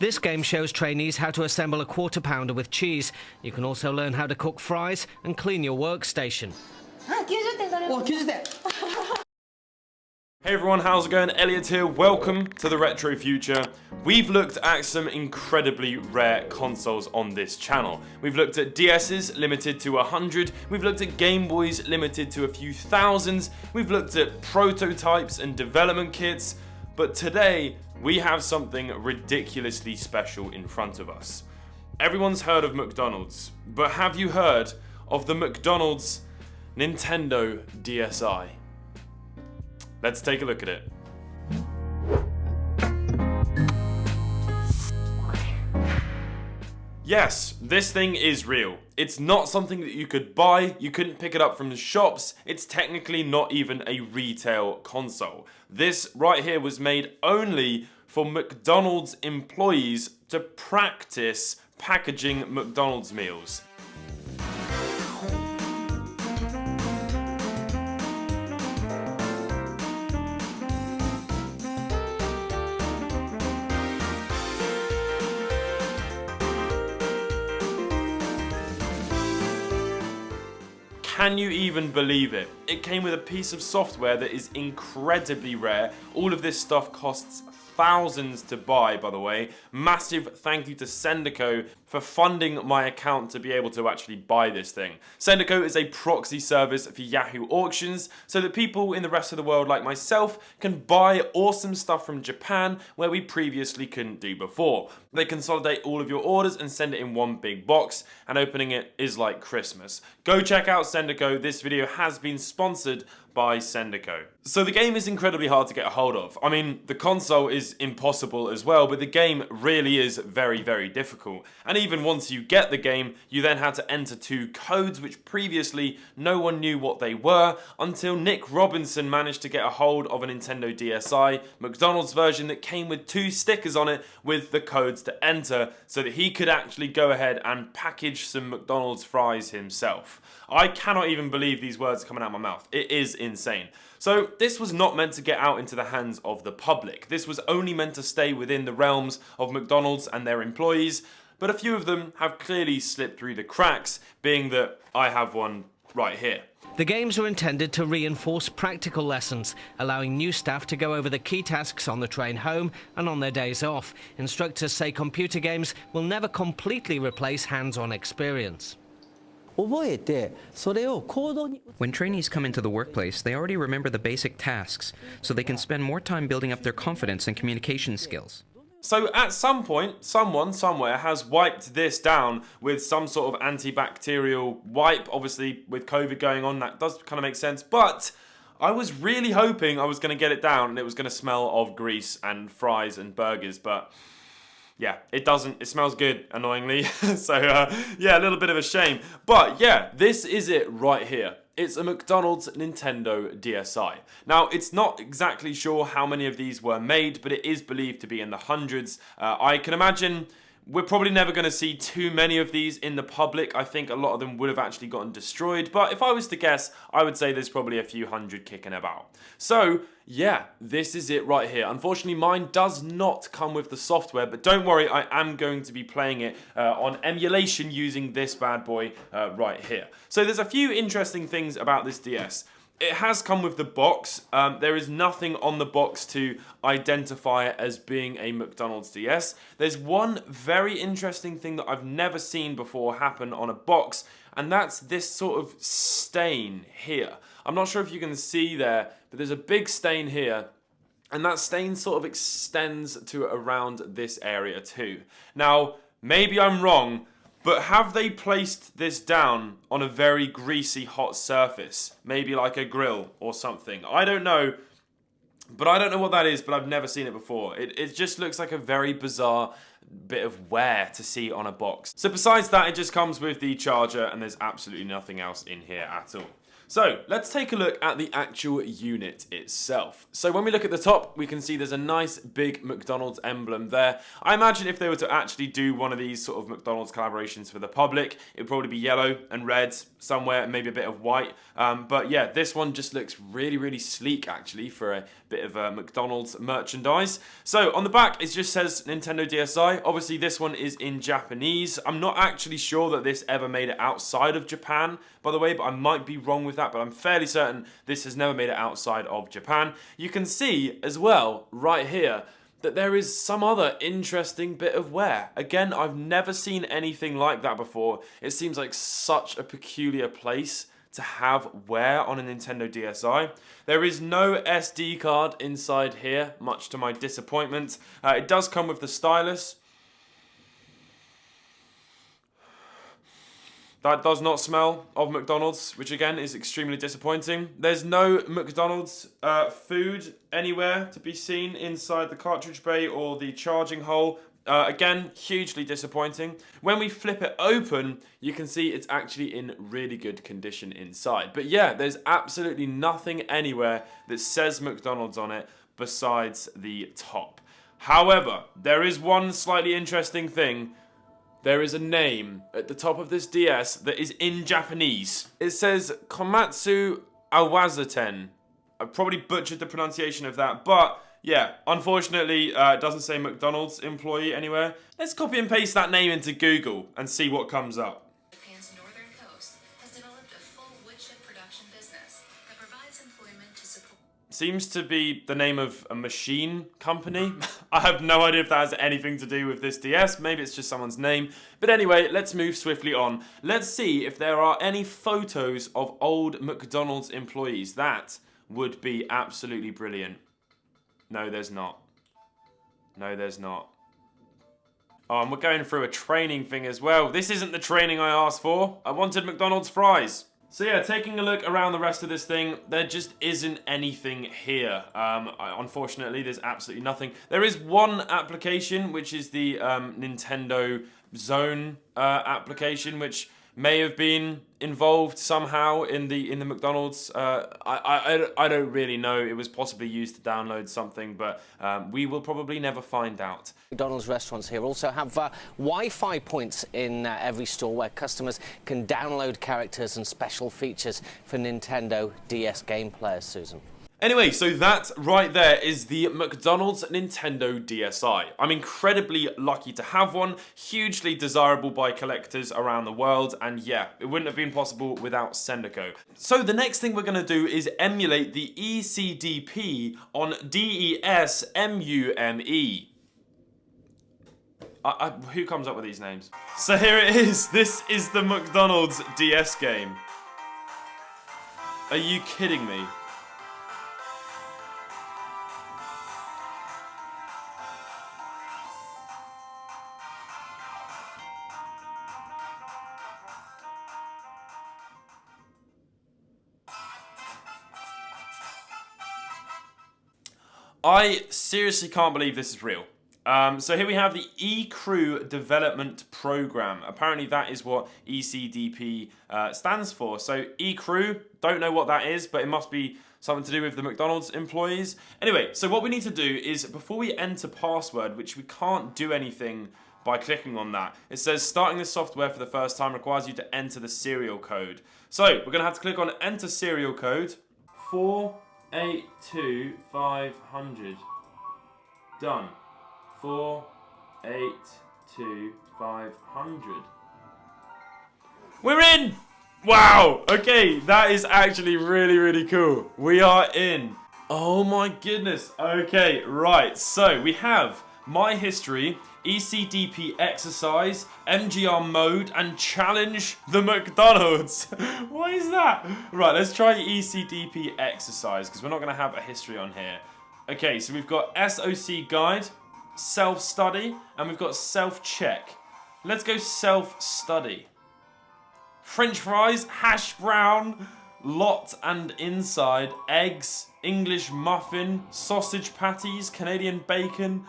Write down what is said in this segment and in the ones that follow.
This game shows trainees how to assemble a quarter pounder with cheese. You can also learn how to cook fries and clean your workstation. Hey everyone, how's it going? Elliot here. Welcome to the Retro Future. We've looked at some incredibly rare consoles on this channel. We've looked at DS's limited to 100, we've looked at Game Boys limited to a few thousands, we've looked at prototypes and development kits, but today we have something ridiculously special in front of us. Everyone's heard of McDonald's, but have you heard of the McDonald's Nintendo DSi? Let's take a look at it. Yes, this thing is real. It's not something that you could buy, you couldn't pick it up from the shops, it's technically not even a retail console. This right here was made only for McDonald's employees to practice packaging McDonald's meals. Can you even believe it? It came with a piece of software that is incredibly rare. All of this stuff costs thousands to buy, by the way. Massive thank you to Sendico for funding my account to be able to actually buy this thing. Sendico is a proxy service for Yahoo auctions so that people in the rest of the world like myself can buy awesome stuff from Japan where we previously couldn't do before. They consolidate all of your orders and send it in one big box, and opening it is like Christmas. Go check out Sendico. This video has been sponsored by Sendico. So the game is incredibly hard to get a hold of. I mean, the console is impossible as well, but the game really is very, very difficult. And even once you get the game, you then had to enter two codes, which previously no one knew what they were, until Nick Robinson managed to get a hold of a Nintendo DSi, McDonald's version that came with two stickers on it with the codes to enter, so that he could actually go ahead and package some McDonald's fries himself. I cannot even believe these words are coming out of my mouth. It is insane. So this was not meant to get out into the hands of the public. This was only meant to stay within the realms of McDonald's and their employees, but a few of them have clearly slipped through the cracks, being that I have one right here. The games are intended to reinforce practical lessons, allowing new staff to go over the key tasks on the train home and on their days off. Instructors say computer games will never completely replace hands-on experience. When trainees come into the workplace, they already remember the basic tasks, so they can spend more time building up their confidence and communication skills. So at some point, someone somewhere has wiped this down with some sort of antibacterial wipe. Obviously, with COVID going on, that does kind of make sense. But I was really hoping I was going to get it down and it was going to smell of grease and fries and burgers, but yeah, it doesn't. It smells good, annoyingly. So, yeah, a little bit of a shame. But yeah, this is it right here. It's a McDonald's Nintendo DSi. Now, it's not exactly sure how many of these were made, but it is believed to be in the hundreds. I can imagine we're probably never going to see too many of these in the public. I think a lot of them would have actually gotten destroyed. But if I was to guess, I would say there's probably a few hundred kicking about. So, yeah, this is it right here. Unfortunately, mine does not come with the software, but don't worry, I am going to be playing it on emulation using this bad boy right here. So there's a few interesting things about this DS. It has come with the box. There is nothing on the box to identify it as being a McDonald's DS. There's one very interesting thing that I've never seen before happen on a box, and that's this sort of stain here. I'm not sure if you can see there, but there's a big stain here, and that stain sort of extends to around this area too. Now, maybe I'm wrong, but have they placed this down on a very greasy hot surface? Maybe like a grill or something. I don't know, but I don't know what that is, but I've never seen it before. It just looks like a very bizarre bit of wear to see on a box. So besides that, it just comes with the charger and there's absolutely nothing else in here at all. So let's take a look at the actual unit itself. So when we look at the top, we can see there's a nice big McDonald's emblem there. I imagine if they were to actually do one of these sort of McDonald's collaborations for the public, it would probably be yellow and red somewhere, maybe a bit of white. But yeah, this one just looks really, really sleek actually for a bit of McDonald's merchandise. So on the back, it just says Nintendo DSi. Obviously, this one is in Japanese. I'm not actually sure that this ever made it outside of Japan, by the way, but I might be wrong with that, but I'm fairly certain this has never made it outside of Japan. You can see as well, right here, that there is some other interesting bit of wear. Again, I've never seen anything like that before. It seems like such a peculiar place to have wear on a Nintendo DSi. There is no SD card inside here, much to my disappointment. It does come with the stylus. That does not smell of McDonald's, which again is extremely disappointing. There's no McDonald's food anywhere to be seen inside the cartridge bay or the charging hole. Again, hugely disappointing. When we flip it open, you can see it's actually in really good condition inside. But yeah, there's absolutely nothing anywhere that says McDonald's on it besides the top. However, there is one slightly interesting thing. There is a name at the top of this DS that is in Japanese. It says Komatsu Awazaten. I probably butchered the pronunciation of that, but yeah, unfortunately, it doesn't say McDonald's employee anywhere. Let's copy and paste that name into Google and see what comes up. Japan's northern coast has developed a full woodchip production business that provides employment to support. Seems to be the name of a machine company. I have no idea if that has anything to do with this DS. Maybe it's just someone's name. But anyway, let's move swiftly on. Let's see if there are any photos of old McDonald's employees. That would be absolutely brilliant. No, there's not. No, there's not. Oh, and we're going through a training thing as well. This isn't the training I asked for. I wanted McDonald's fries. So yeah, taking a look around the rest of this thing, there just isn't anything here. Unfortunately, there's absolutely nothing. There is one application, which is the Nintendo Zone application, which may have been involved somehow in the McDonald's. I don't really know. It was possibly used to download something, but we will probably never find out. McDonald's restaurants here also have Wi-Fi points in every store where customers can download characters and special features for Nintendo DS game players, Susan. Anyway, so that right there is the McDonald's Nintendo DSi. I'm incredibly lucky to have one, hugely desirable by collectors around the world, and yeah, it wouldn't have been possible without Sendico. So the next thing we're going to do is emulate the ECDP on DESMUME. Who comes up with these names? So here it is. This is the McDonald's DS game. Are you kidding me? I seriously can't believe this is real. So here we have the eCrew Development Program. Apparently that is what ECDP stands for. So eCrew, don't know what that is, but it must be something to do with the McDonald's employees. Anyway, so what we need to do is, before we enter password, which we can't do anything by clicking on that, it says starting this software for the first time requires you to enter the serial code. So we're going to have to click on enter serial code. 482500. Done. 482500. We're in! Wow! Okay, that is actually really, really cool. We are in. Oh my goodness. Okay, right. So we have my history, ECDP exercise, MGR mode, and challenge the McDonald's. What is that? Right, let's try ECDP exercise, because we're not going to have a history on here. Okay, so we've got SOC guide, self-study, and we've got self-check. Let's go self-study. French fries, hash brown, lot and inside, eggs, English muffin, sausage patties, Canadian bacon.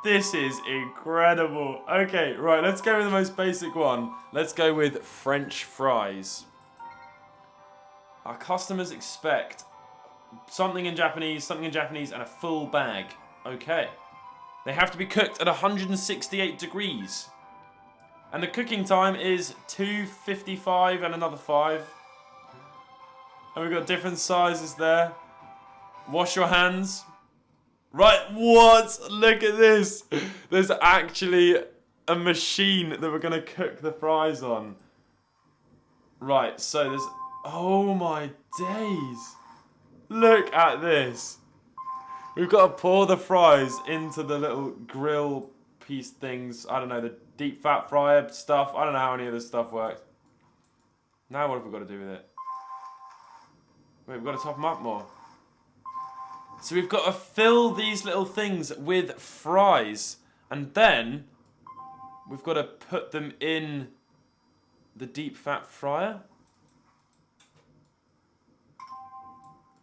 This is incredible. Okay, right, let's go with the most basic one. Let's go with French fries. Our customers expect something in Japanese, and a full bag. Okay. They have to be cooked at 168 degrees. And the cooking time is 2:55 and another 5. And we've got different sizes there. Wash your hands. Right, what? Look at this. There's actually a machine that we're going to cook the fries on. Right, so there's... Oh my days. Look at this. We've got to pour the fries into the little grill piece things. I don't know, the deep fat fryer stuff. I don't know how any of this stuff works. Now what have we got to do with it? Wait, we've got to top them up more. So we've got to fill these little things with fries. And then we've got to put them in the deep fat fryer.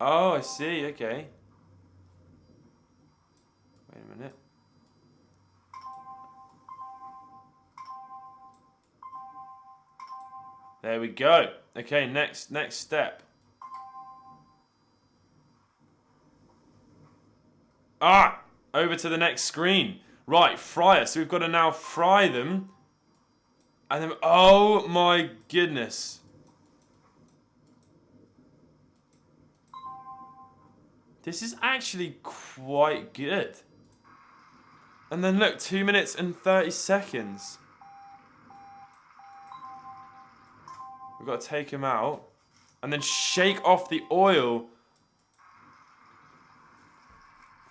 Oh, I see. Okay. Wait a minute. There we go. Okay, next step. Over to the next screen. Right, fryer. So we've got to now fry them. And then, oh my goodness. This is actually quite good. And then look, 2 minutes and 30 seconds. We've got to take them out. And then shake off the oil.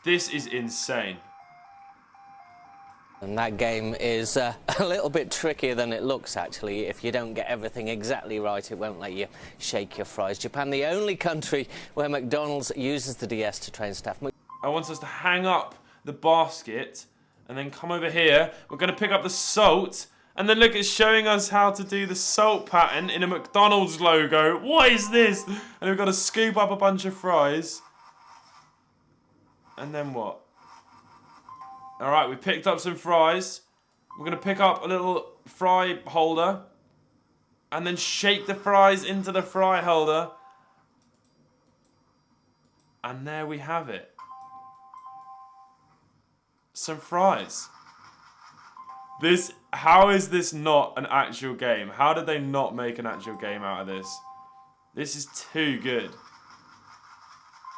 This is insane. And that game is a little bit trickier than it looks, actually. If you don't get everything exactly right, it won't let you shake your fries. Japan, the only country where McDonald's uses the DS to train staff. I want us to hang up the basket and then come over here. We're going to pick up the salt. And then look, it's showing us how to do the salt pattern in a McDonald's logo. What is this? And we've got to scoop up a bunch of fries. And then what? Alright, we picked up some fries. We're going to pick up a little fry holder. And then shake the fries into the fry holder. And there we have it. Some fries. How is this not an actual game? How did they not make an actual game out of this? This is too good.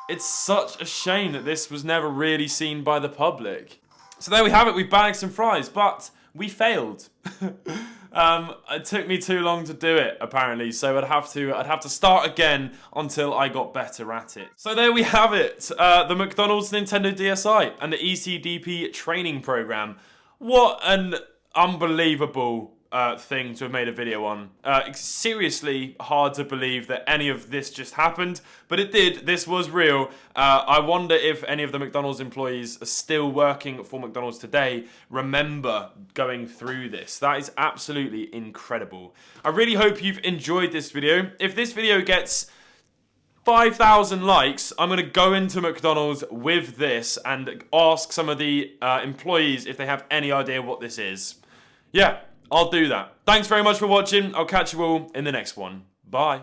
It's such a shame that this was never really seen by the public. So there we have it, we bagged some fries, but we failed. It took me too long to do it, apparently, so I'd have to start again until I got better at it. So there we have it, the McDonald's Nintendo DSI and the ECDP training program. What an unbelievable thing to have made a video on. It's seriously hard to believe that any of this just happened, but it did. This was real. I wonder if any of the McDonald's employees are still working for McDonald's today remember going through this. That is absolutely incredible. I really hope you've enjoyed this video. If this video gets 5,000 likes, I'm going to go into McDonald's with this and ask some of the employees if they have any idea what this is. Yeah, I'll do that. Thanks very much for watching. I'll catch you all in the next one. Bye.